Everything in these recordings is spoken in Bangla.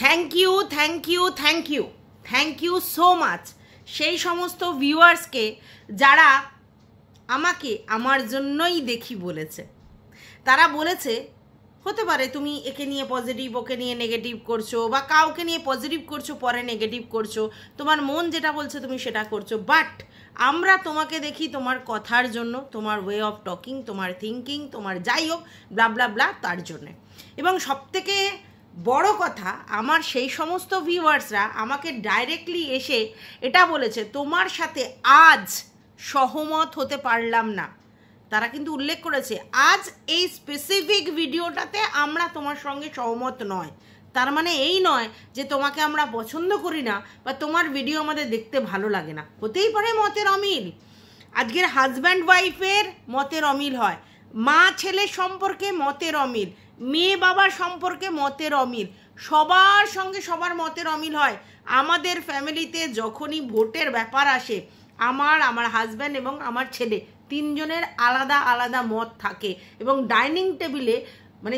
থ্যাংক ইউ সো মাচ সেই সমস্ত ভিউয়ার্সকে যারা আমাকে আমার জন্যই দেখি বলেছে। তারা বলেছে হতে পারে তুমি একে নিয়ে পজিটিভ ওকে নিয়ে নেগেটিভ করছো, বা কাউকে নিয়ে পজিটিভ করছো পরে নেগেটিভ করছো, তোমার মন যেটা বলছে তুমি সেটা করছো, বাট আমরা তোমাকে দেখি তোমার কথার জন্য, তোমার ওয়ে অফ টকিং, তোমার থিঙ্কিং, তোমার যাই হোক ব্লা ব্লা ব্লা তার জন্যে। এবং সবথেকে বড় কথা, আমার সেই সমস্ত ভিউয়ার্সরা আমাকে ডাইরেক্টলি এসে এটা বলেছে তোমার সাথে আজ সহমত হতে পারলাম না। তারা কিন্তু উল্লেখ করেছে আজ এই স্পেসিফিক ভিডিওটাতে আমরা তোমার সঙ্গে সহমত নয়। তার মানে এই নয় যে তোমাকে আমরা পছন্দ করি না বা তোমার ভিডিও আমাদের দেখতে ভালো লাগে না। হতেই পারে মতের অমিল, আজকের হাজব্যান্ড ওয়াইফের মতের অমিল হয়, মা ছেলের সম্পর্কে মতের অমিল, মেয়ে বাবার সম্পর্কে মতের অমিল, সবার সঙ্গে সবার মতের অমিল হয়। আমাদের ফ্যামিলিতে যখনই ভোটের ব্যাপার আসে আমার হাজব্যান্ড এবং আমার ছেলে তিনজনের আলাদা আলাদা মত থাকে এবং ডাইনিং টেবিলে মানে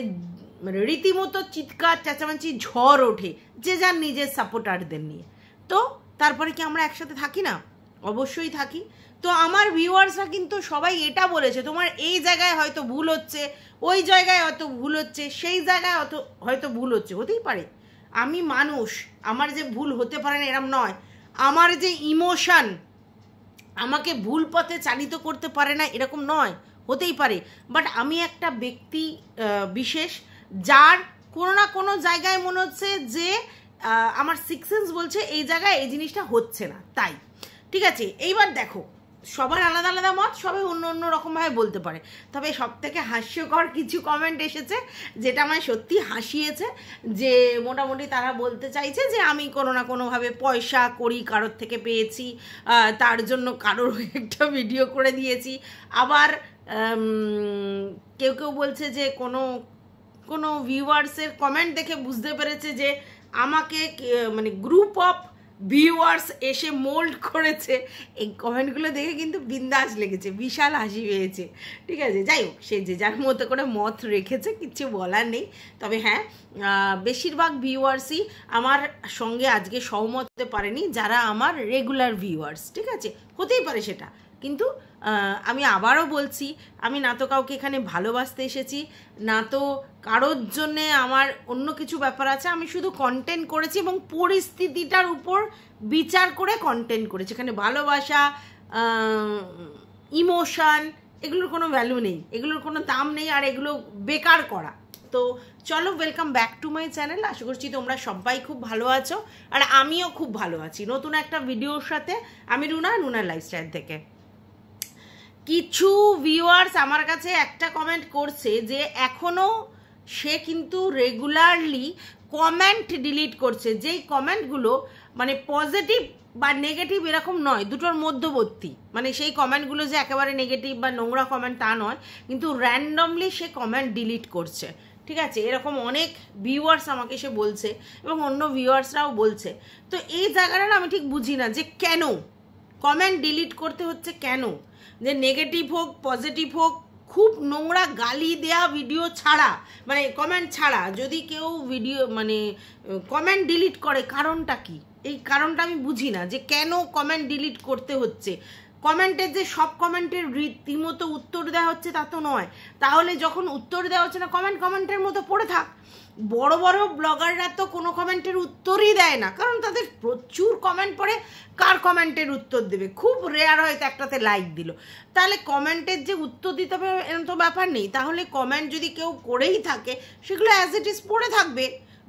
রীতিমতো চিৎকার চেঁচামেচি ঝড় ওঠে যে যার নিজের সাপোর্টারদের নিয়ে। তো তারপরে কি আমরা একসাথে থাকি না? অবশ্যই থাকি। তো আমার ভিউয়ার্সরা কিন্তু সবাই এটা বলেছে তোমার এই জায়গায় হয়তো ভুল হচ্ছে, ওই জায়গায় হয়তো ভুল হচ্ছে, সেই জায়গায় হয়তো ভুল হচ্ছে। হতেই পারে, আমি মানুষ, আমার যে ভুল হতে পারে না এরম নয়, আমার যে ইমোশন আমাকে ভুল পথে চালিত করতে পারে না এরকম নয়, হতেই পারে। বাট আমি একটা ব্যক্তি বিশেষ যার কোনো না কোনো জায়গায় মনে হচ্ছে যে আমার সিক্স সেন্স বলছে এই জায়গায় এই জিনিসটা হচ্ছে না, তাই ঠিক আছে। এইবার দেখো সবার আলাদা আলাদা মত, সবাই অন্য অন্য রকমভাবে বলতে পারে। তবে সব থেকে হাস্যকর কিছু কমেন্ট এসেছে যেটা আমায় সত্যি হাসিয়েছে, যে মোটামুটি তারা বলতে চাইছে যে আমি কোনো না কোনোভাবে পয়সা করি কারোর থেকে পেয়েছি, তার জন্য কারোর একটা ভিডিও করে দিয়েছি। আবার কেউ কেউ বলছে যে কোনো ভিউয়ার্সের কমেন্ট দেখে বুঝতে পেরেছে যে আমাকে মানে গ্রুপ অফ ভিউয়ার্স এসে মোল্ড করেছে। এই কমেন্টগুলো দেখে কিন্তু বিন্দাস লেগেছে, বিশাল হাসি পেয়েছে। ঠিক আছে, যাই হোক, সে যে যার মতো করে মত রেখেছে, কিচ্ছু বলার নেই। তবে হ্যাঁ, বেশিরভাগ ভিউয়ার্সই আমার সঙ্গে আজকে সহমত হতে পারেনি, যারা আমার রেগুলার ভিউয়ার্স। ঠিক আছে, হতেই পারে সেটা, কিন্তু আমি আবারও বলছি, আমি না তো কাউকে এখানে ভালোবাসতে এসেছি, না তো কারোর জন্যে আমার অন্য কিছু ব্যাপার আছে। আমি শুধু কন্টেন্ট করেছি এবং পরিস্থিতিটার উপর বিচার করে কন্টেন্ট করেছি। এখানে ভালোবাসা, ইমোশন, এগুলোর কোনো ভ্যালু নেই, এগুলোর কোনো দাম নেই, আর এগুলো বেকার করা। তো চলো, welcome back to my channel. আশা করছি তোমরা সবাই খুব ভালো আছো, আর আমিও খুব ভালো আছি নতুন একটা ভিডিওর সাথে। আমি রুনার লাইফস্টাইল থেকে। কিছু ভিউয়ার্স আমার কাছে একটা কমেন্ট করছে যে এখনও সে কিন্তু রেগুলারলি কমেন্ট ডিলিট করছে, যেই কমেন্টগুলো মানে পজিটিভ বা নেগেটিভ এরকম নয়, দুটোর মধ্যবর্তী। মানে সেই কমেন্টগুলো যে একেবারে নেগেটিভ বা নোংরা কমেন্ট তা নয়, কিন্তু র্যান্ডমলি সে কমেন্ট ডিলিট করছে। ঠিক আছে, এরকম অনেক ভিউয়ার্স আমাকে সে বলছে এবং অন্য ভিউয়ার্সরাও বলছে। তো এই জায়গাটা আমি ঠিক বুঝি না যে কেন কমেন্ট ডিলিট করতে হচ্ছে, কেন, যে নেগেটিভ হোক পজিটিভ হোক, খুব নোংরা গালি দেয়া ভিডিও ছাড়া, মানে কমেন্ট ছাড়া যদি কেউ ভিডিও মানে কমেন্ট ডিলিট করে, কারণটা কি? এই কারণটা আমি বুঝি না, যে কেন কমেন্ট ডিলিট করতে হচ্ছে। কমেন্টের যে সব কমেন্টের রীতিমতো উত্তর দেওয়া হচ্ছে তা তো নয়। তাহলে যখন উত্তর দেওয়া হচ্ছে না, কমেন্টের মতো পড়ে থাক। বড় বড় ব্লগাররা তো কোনো কমেন্টের উত্তরই দেয় না, কারণ তাদের প্রচুর কমেন্ট পড়ে, কার কমেন্টের উত্তর দেবে? খুব রেয়ার হয়তো একটাতে লাইক দিল। তাহলে কমেন্টের যে উত্তর দিতে হবে এরকম তো ব্যাপার নেই। তাহলে কমেন্ট যদি কেউ করেই থাকে, সেগুলো অ্যাজ ইট ইজ পড়ে থাকবে।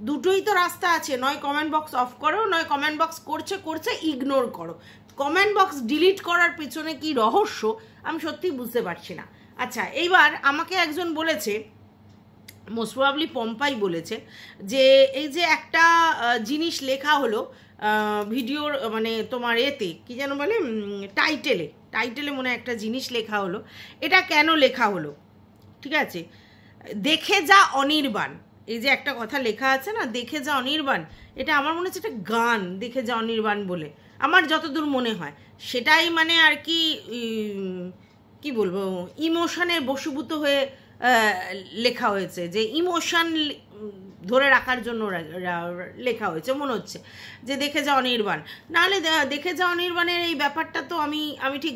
দুটোই তো রাস্তা আছে, নয় কমেন্ট বক্স অফ করো, নয় কমেন্ট বক্স করছে ইগনোর করো। কমেন্ট বক্স ডিলিট করার পিছনে কি রহস্য আমি সত্যি বুঝতে পারছি না। আচ্ছা, এইবার আমাকে একজন বলেছে, মোস্ট প্রবাবলি পম্পাই বলেছে, যে এই যে একটা জিনিস লেখা হলো ভিডিওর মানে তোমার এতে কি যেন বলে, টাইটেলে মনে একটা জিনিস লেখা হলো, এটা কেন লেখা হলো? ঠিক আছে, দেখে যা অনির্বাণ, এই যে একটা কথা লেখা আছে না, দেখে যা অনির্বাণ, এটা আমার মনে হচ্ছে একটা গান, দেখে যা অনির্বাণ বলে, আমার যতদূর মনে হয় সেটাই মানে আর কি, কি বলবো, ইমোশনের বশীভূত হয়ে লেখা হয়েছে, যে ইমোশন ধরে রাখার জন্য লেখা হয়েছে মনে হচ্ছে, যে দেখে যাও অনির্বাণ। নাহলে দেখে যাও অনির্বাণের এই ব্যাপারটা তো আমি ঠিক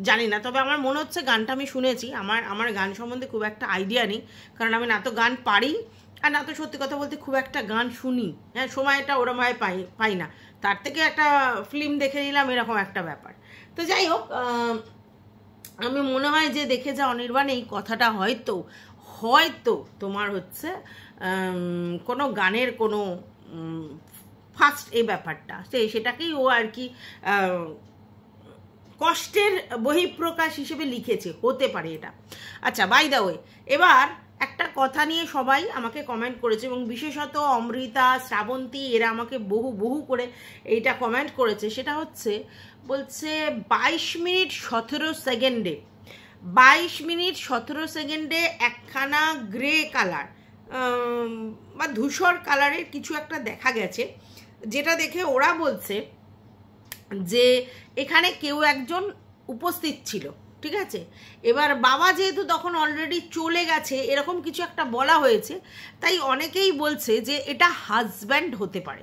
জানি না, তবে আমার মনে হচ্ছে গানটা আমি শুনেছি। আমার গান সম্বন্ধে খুব একটা আইডিয়া নেই, কারণ আমি না তো গান পারি আর না তো সত্যি কথা বলতে খুব একটা গান শুনি। হ্যাঁ, সময়টা ওরমভাবে পাই না, তার থেকে একটা ফিল্ম দেখে নিলাম, এরকম একটা ব্যাপার। তো যাই হোক, আমি মনে হয় যে দেখে যা অনির্বাণ এই কথাটা হয়তো তোমার হচ্ছে কোনো গানের কোনো ফার্স্ট এই ব্যাপারটা সেটাকেই ও আর কি কষ্টের বহিঃপ্রকাশ হিসেবে লিখেছে, হতে পারে এটা। আচ্ছা, বাই দ্য ওয়ে, এবার একটা কথা নিয়ে সবাই আমাকে কমেন্ট করেছে, এবং বিশেষত অমৃতা, শ্রাবন্তী, এরা আমাকে বহু করে এইটা কমেন্ট করেছে। সেটা হচ্ছে, বলছে 22 মিনিট 17 সেকেন্ডে 22 মিনিট 17 সেকেন্ডে একখানা গ্রে কালার বা ধূসর কালারের কিছু একটা দেখা গেছে, যেটা দেখে ওরা বলছে যে এখানে কেউ একজন উপস্থিত ছিল। ঠিক আছে, এবার বাবা যেহেতু তখন অলরেডি চলে গেছে, এরকম কিছু একটা বলা হয়েছে, তাই অনেকেই বলছে যে এটা হাজব্যান্ড হতে পারে।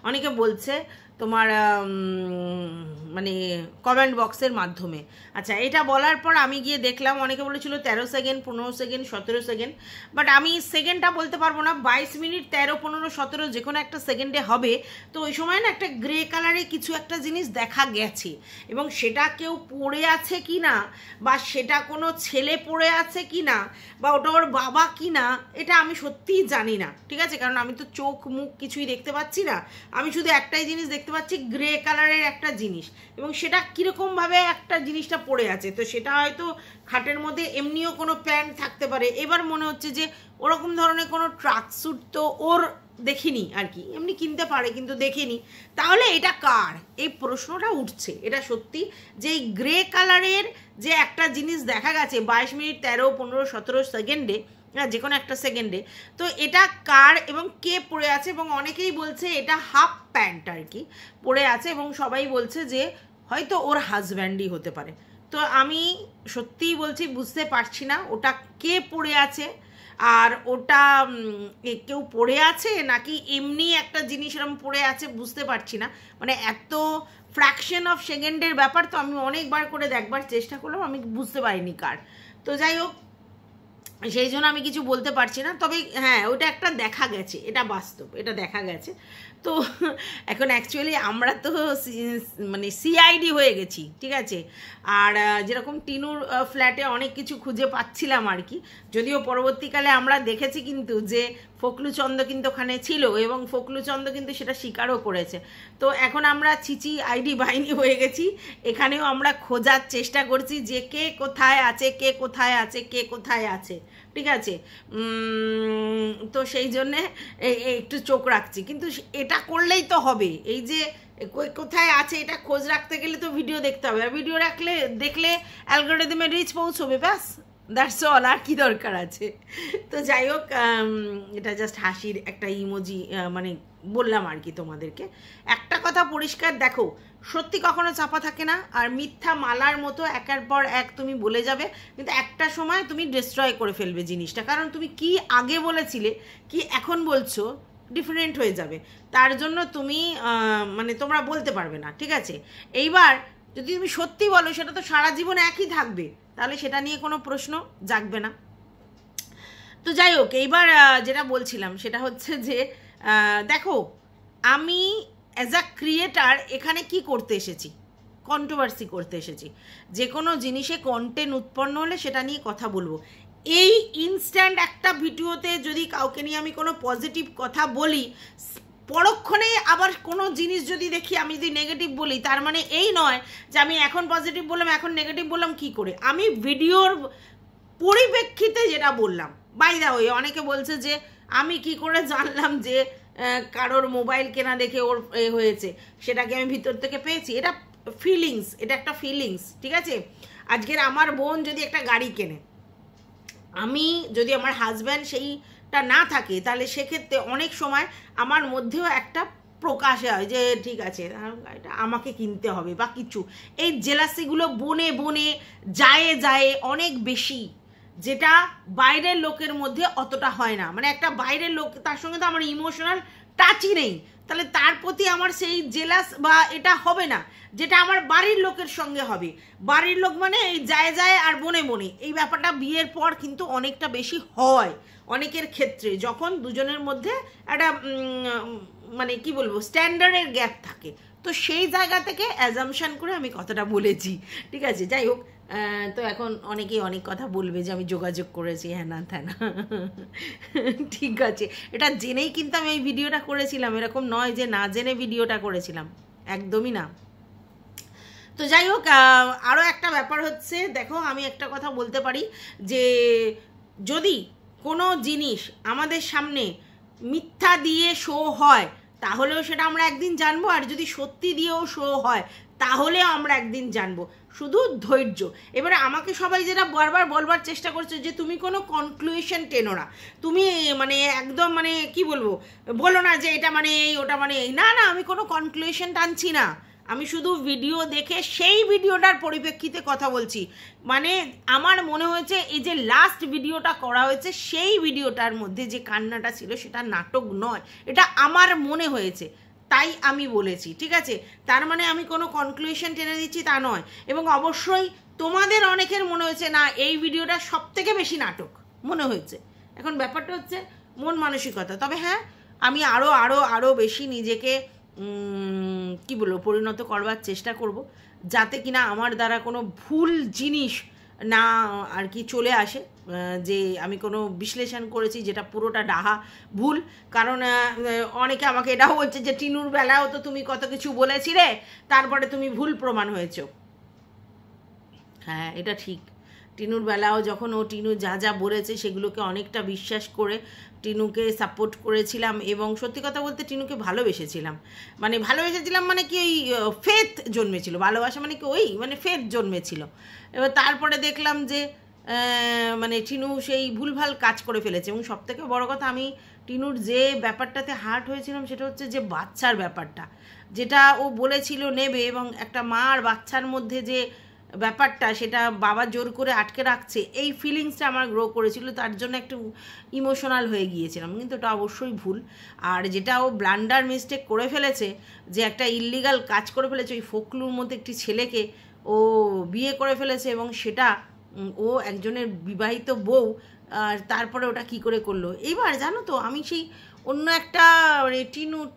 অনেকে বলছে তোমার মানে কমেন্ট বক্সের মাধ্যমে। আচ্ছা, এটা বলার পর আমি গিয়ে দেখলাম, অনেকে বলেছিল 13 সেকেন্ড, 15 সেকেন্ড, 17 সেকেন্ড, বাট আমি সেকেন্ডটা বলতে পারবো না। 22 মিনিট 13, 15, 17 যে কোনো একটা সেকেন্ডে হবে। তো ওই সময় না একটা গ্রে কালারে কিছু একটা জিনিস দেখা গেছে, এবং সেটা কেউ পড়ে আছে কি না, বা সেটা কোনো ছেলে পড়ে আছে কি না, বা ওটা ওর বাবা কি না, এটা আমি সত্যিই জানি না। ঠিক আছে, কারণ আমি তো চোখ মুখ কিছুই দেখতে পাচ্ছি না, আমি শুধু একটাই জিনিস দেখতে পাচ্ছি, গ্রে কালারের একটা জিনিস, এবং সেটা কীরকমভাবে একটা জিনিসটা পড়ে আছে। তো সেটা হয়তো খাটের মধ্যে এমনিও কোনো প্যান্ট থাকতে পারে। এবার মনে হচ্ছে যে ওরকম ধরনের কোনো ট্রাকস্যুট তো ওর দেখিনি আর কি, এমনি কিনতে পারে কিন্তু দেখিনি। তাহলে এটা কার, এই প্রশ্নটা উঠছে। এটা সত্যি যে এই গ্রে কালারের যে একটা জিনিস দেখা গেছে 22 মিনিট 13, 15, 17 সেকেন্ডে, যে কোনো একটা সেকেন্ডে, তো এটা কার এবং কে পড়ে আছে। এবং অনেকেই বলছে এটা হাফ প্যান্ট আর কি পড়ে আছে, এবং সবাই বলছে যে হয়তো ওর হাজব্যান্ডই হতে পারে। তো আমি সত্যিই বলছি, বুঝতে পারছি না ওটা কে পড়ে আছে, আর ওটা কেউ পড়ে আছে নাকি এমনি একটা জিনিস এরকম পড়ে আছে, বুঝতে পারছি না। মানে এত ফ্র্যাকশন অফ সেকেন্ডের ব্যাপার, তো আমি অনেকবার করে দেখবার চেষ্টা করলাম, আমি বুঝতে পারিনি কার। তো যাই হোক, সেই জন্য আমি কিছু বলতে পারছি না। তবে হ্যাঁ, ওটা একটা দেখা গেছে, এটা বাস্তব, এটা দেখা গেছে। তো এখন অ্যাকচুয়ালি আমরা তো মানে সিআইডি হয়ে গেছি। ঠিক আছে, আর যেরকম টিনুর ফ্ল্যাটে অনেক কিছু খুঁজে পাচ্ছিলাম আর কি, যদিও পরবর্তীকালে আমরা দেখেছি কিন্তু যে ফকলুচন্দ কিন্তু ওখানে ছিল, এবং ফকলুচন্দ কিন্তু সেটা স্বীকারও করেছে। তো এখন আমরা চিচি আইডি বাহিনী হয়ে গেছি, এখানেও আমরা খোঁজার চেষ্টা করছি যে কে কোথায় আছে, কে কোথায় আছে, কে কোথায় আছে। ঠিক আছে, তো সেই জন্যে একটু চোখ রাখছি, কিন্তু এটা করলেই তো হবে। এই যে কোথায় আছে এটা খোঁজ রাখতে গেলে তো ভিডিও দেখতে হবে, আর ভিডিও দেখলে অ্যালগরিদমে রিচ পৌঁছবে, ব্যাস, দ্যাটস অল, আর কি দরকার আছে। তো যাই হোক, এটা জাস্ট হাসির একটা ইমোজি মানে বললাম আর কি তোমাদেরকে। একটা কথা পরিষ্কার দেখো, সত্যি কখনো চাপা থাকে না, আর মিথ্যা মালার মতো একের পর এক তুমি বলে যাবে, কিন্তু একটা সময় তুমি ডিস্ট্রয় করে ফেলবে জিনিসটা, কারণ তুমি কি আগে বলেছিলে কি এখন বলছো ডিফারেন্ট হয়ে যাবে, তার জন্য তুমি মানে তোমরা বলতে পারবে না। ঠিক আছে, এইবার যদি তুমি সত্যি বলো সেটা তো সারা জীবন একই থাকবে, তাহলে সেটা নিয়ে কোনো প্রশ্ন জাগবে না। তো যাই হোক, এইবার যেটা বলছিলাম সেটা হচ্ছে যে দেখো, আমি অ্যাজ আ ক্রিয়েটার এখানে কি করতে এসেছি, কন্ট্রোভার্সি করতে এসেছি। যে কোনো জিনিসে কন্টেন্ট উৎপন্ন হলে সেটা নিয়ে কথা বলবো। এই ইনস্ট্যান্ট একটা ভিডিওতে যদি কাউকে নিয়ে আমি কোনো পজিটিভ কথা বলি, পরক্ষণে আবার কোনো জিনিস যদি দেখি আমি যদি নেগেটিভ বলি, তার মানে এই নয় যে আমি এখন পজিটিভ বললাম এখন নেগেটিভ বললাম। কি করে আমি ভিডিওর পরিপ্রেক্ষিতে যেটা বললাম। বাই দা ওয়ে, অনেকে বলছে যে আমি কি করে জানলাম যে কারোর মোবাইল কেনা দেখে ওর হয়েছে, সেটাকে আমি ভিতর থেকে পেয়েছি। এটা ফিলিংস, এটা একটা ফিলিংস। ঠিক আছে, আজকের আমার বোন যদি একটা গাড়ি কেনে, আমি যদি আমার হাজব্যান্ড সেইটা না থাকে, তাহলে সেক্ষেত্রে অনেক সময় আমার মধ্যেও একটা প্রকাশে হয় যে ঠিক আছে গাড়িটা আমাকে কিনতে হবে বা কিছু। এই জেলাসিগুলো বনে বনে যায় অনেক বেশি। যেটা বাইরের লোকের মধ্যে অতটা হয় না। মানে একটা বাইরের লোক, তার সঙ্গে তো আমার ইমোশনাল টাচই নেই, তাহলে তার প্রতি আমার সেই জেলাস বা এটা হবে না, যেটা আমার বাড়ির লোকের সঙ্গে হবে। বাড়ির লোক মানে এই যায় যায় আর বনে বনে, এই ব্যাপারটা বিয়ের পর কিন্তু অনেকটা বেশি হয় অনেকের ক্ষেত্রে, যখন দুজনের মধ্যে একটা মানে কি বলবো স্ট্যান্ডার্ডের গ্যাপ থাকে। তো সেই জায়গা থেকে অ্যাজামশন করে আমি কথাটা বলেছি, ঠিক আছে। যাই হোক, তো এখন অনেকেই অনেক কথা বলবে যে আমি যোগাযোগ করেছি হ্যাঁ না তা না, ঠিক আছে। এটা জেনেই কিন্তু আমি এই ভিডিওটা করেছিলাম, এরকম নয় যে না জেনে ভিডিওটা করেছিলাম, একদমই না। তো যাই হোক, আরও একটা ব্যাপার হচ্ছে, দেখো আমি একটা কথা বলতে পারি যে যদি কোনো জিনিস আমাদের সামনে মিথ্যা দিয়ে শো হয় তাহলেও সেটা আমরা একদিন জানবো, আর যদি সত্যি দিয়েও শো হয় তাহলেও আমরা একদিন জানবো, শুধু ধৈর্য। এবারে আমাকে সবাই যেটা বারবার বলবার চেষ্টা করছে যে তুমি কোনো কনক্লুশন টেনো না, তুমি মানে একদম মানে কি বলবো বলো না যে এটা মানে এই ওটা মানে এই, না না, আমি কোনো কনক্লুশন টানছি না, আমি শুধু ভিডিও দেখে সেই ভিডিওটার পরিপ্রেক্ষিতে কথা বলছি। মানে আমার মনে হয়েছে এই যে লাস্ট ভিডিওটা করা হয়েছে সেই ভিডিওটার মধ্যে যে কান্নাটা ছিল সেটা নাটক নয়, এটা আমার মনে হয়েছে তাই আমি বলেছি, ঠিক আছে। তার মানে আমি কোনো কনক্লুশন টেনে দিচ্ছি তা নয়। এবং অবশ্যই তোমাদের অনেকের মনে হয়েছে না এই ভিডিওটা সব থেকে বেশি নাটক মনে হয়েছে। এখন ব্যাপারটা হচ্ছে মন মানসিকতা। তবে হ্যাঁ, আমি আরও আরও আরও বেশি নিজেকে কি বলবো পরিণত করবার চেষ্টা করব, যাতে কিনা আমার দ্বারা কোনো ভুল জিনিস না আর কি চলে আসে, যে আমি কোনো বিশ্লেষণ করেছি যেটা পুরোটা ডাহা ভুল। কারণ অনেকে আমাকে এটাও বলছে যে টিনুর বেলাও তো তুমি কত কিছু বলেছিলে, তারপরে তুমি ভুল প্রমাণ হয়েছো। হ্যাঁ, এটা ঠিক। টিনুর বেলাও যখন টিনু যা যা বলেছে সেগুলোকে অনেকটা বিশ্বাস করে টিনুকে সাপোর্ট করেছিলাম, এবং সত্যি কথা বলতে টিনুকে ভালোবেসেছিলাম। মানে ভালোবেসেছিলাম মানে কি ওই ফেথ জন্মেছিল, ভালোবাসা মানে কি ওই মানে ফেথ জন্মেছিল। এবার তারপরে দেখলাম যে মানে টিনু সেই ভুলভাল কাজ করে ফেলেছে। এবং সবথেকে বড় কথা, আমি টিনুর যে ব্যাপারটাতে হার্ট হয়েছিলাম সেটা হচ্ছে যে বাচ্চার ব্যাপারটা, যেটা ও বলেছিল নেবে, এবং একটা মা আর বাচ্চার মধ্যে যে ব্যাপারটা সেটা বাবা জোর করে আটকে রাখছে, এই ফিলিংসটা আমার গ্রো করেছিল, তার জন্য একটু ইমোশনাল হয়ে গিয়েছিলাম। কিন্তু ওটা অবশ্যই ভুল। আর যেটা ও ব্লান্ডার মিস্টেক করে ফেলেছে, যে একটা ইললিগাল কাজ করে ফেলেছে, ওই ফোকলুর মধ্যে একটি ছেলেকে ও বিয়ে করে ফেলেছে, এবং সেটা ও একজনের বিবাহিত বউ, আর তারপরে ওটা কি করে করলো। এইবার জানো তো, আমি সেই অন্য একটা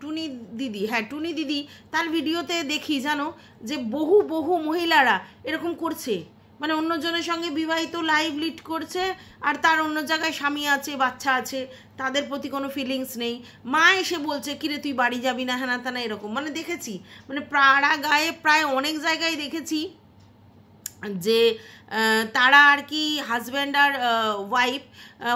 টুনি দিদি, হ্যাঁ টুনি দিদি, তার ভিডিওতে দেখি জানো যে বহু বহু মহিলারা এরকম করছে, মানে অন্যজনের সঙ্গে বিবাহিত লাইভ লিড করছে, আর তার অন্য জায়গায় স্বামী আছে, বাচ্চা আছে, তাদের প্রতি কোনো ফিলিংস নেই। মা এসে বলছে কিরে তুই বাড়ি যাবি না, হ্যাঁ না এরকম মানে দেখেছি, মানে পাড়া গায়ে প্রায় অনেক জায়গায় দেখেছি যে তারা আর কি হাজব্যান্ড আর ওয়াইফ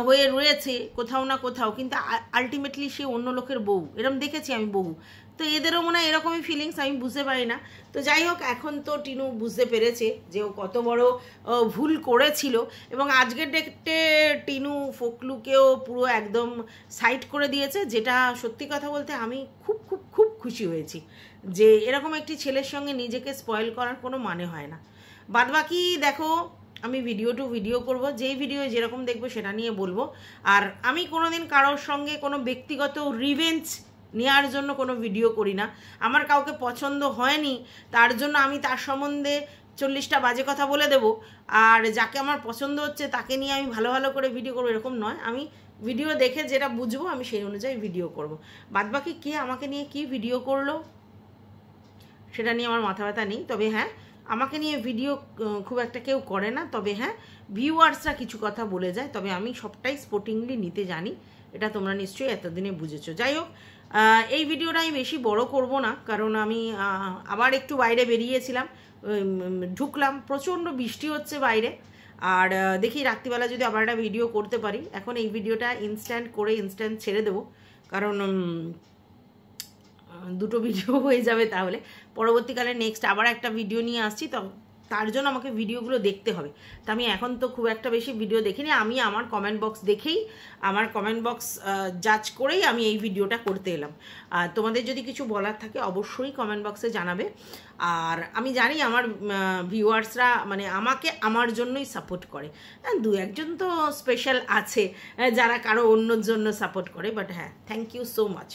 হয়ে রয়েছে কোথাও না কোথাও, কিন্তু আলটিমেটলি সে অন্য লোকের বউ, এরকম দেখেছি আমি বহু। তো এদেরও মনে হয় এরকমই ফিলিংস, আমি বুঝতে পারি না। তো যাই হোক, এখন তো টিনু বুঝতে পেরেছে যে ও কত বড় ভুল করেছিল, এবং আজকের ডেটে টিনু ফোকলুকেও পুরো একদম সাইড করে দিয়েছে, যেটা সত্যি কথা বলতে আমি খুব খুব খুব খুশি হয়েছি যে এরকম একটি ছেলের সঙ্গে নিজেকে স্পয়েল করার কোনো মানে হয় না। বাদবাকি দেখো, আমি ভিডিও করব, যেই ভিডিও যেরকম দেখবো সেটা নিয়ে বলবো। আর আমি কোনোদিন কারোর সঙ্গে কোনো ব্যক্তিগত রিভেঞ্জ নেওয়ার জন্য কোনো ভিডিও করি না। আমার কাউকে পছন্দ হয়নি তার জন্য আমি তার সম্বন্ধে 40টা বাজে কথা বলে দেব, আর যাকে আমার পছন্দ হচ্ছে তাকে নিয়ে আমি ভালো ভালো করে ভিডিও করবো, এরকম নয়। আমি ভিডিও দেখে যেটা বুঝবো আমি সেই অনুযায়ী ভিডিও করব। বাদবাকি কে আমাকে নিয়ে কি ভিডিও করলো সেটা নিয়ে আমার মাথা ব্যথা নেই। তবে হ্যাঁ, আমাকে নিয়ে ভিডিও খুব একটা কেউ করে না, তবে হ্যাঁ ভিউয়ার্সরা কিছু কথা বলে যায়, তবে আমি সবটাই স্পোর্টিংলি নিতে জানি, এটা তোমরা নিশ্চয়ই এতদিনে বুঝেছো। যাই হোক, এই ভিডিওটা আমি বেশি বড় করব না, কারণ আমি আবার একটু বাইরে বেরিয়েছিলাম, ঢুকলাম, প্রচণ্ড বৃষ্টি হচ্ছে বাইরে, আর দেখি রাত্রিবেলা যদি আবার একটা ভিডিও করতে পারি। এখন এই ভিডিওটা ইনস্ট্যান্ট ছেড়ে দেবো, কারণ দুটো ভিডিও হয়ে যাবে, তাহলে পরবর্তীকালে নেক্সট আবার একটা ভিডিও নিয়ে আসছি, তার জন্য আমাকে ভিডিওগুলো দেখতে হবে। তা আমি এখন তো খুব একটা বেশি ভিডিও দেখিনি, আমি আমার কমেন্ট বক্স দেখেই, আমার কমেন্ট বক্স জাজ করেই আমি এই ভিডিওটা করতে এলাম। তোমাদের যদি কিছু বলার থাকে অবশ্যই কমেন্ট বক্সে জানাবে। আর আমি জানি আমার ভিউয়ার্সরা মানে আমাকে আমার জন্যই সাপোর্ট করে, দু একজন তো স্পেশাল আছে যারা কারো অন্যর জন্য সাপোর্ট করে, বাট হ্যাঁ, থ্যাংক ইউ সো মাচ।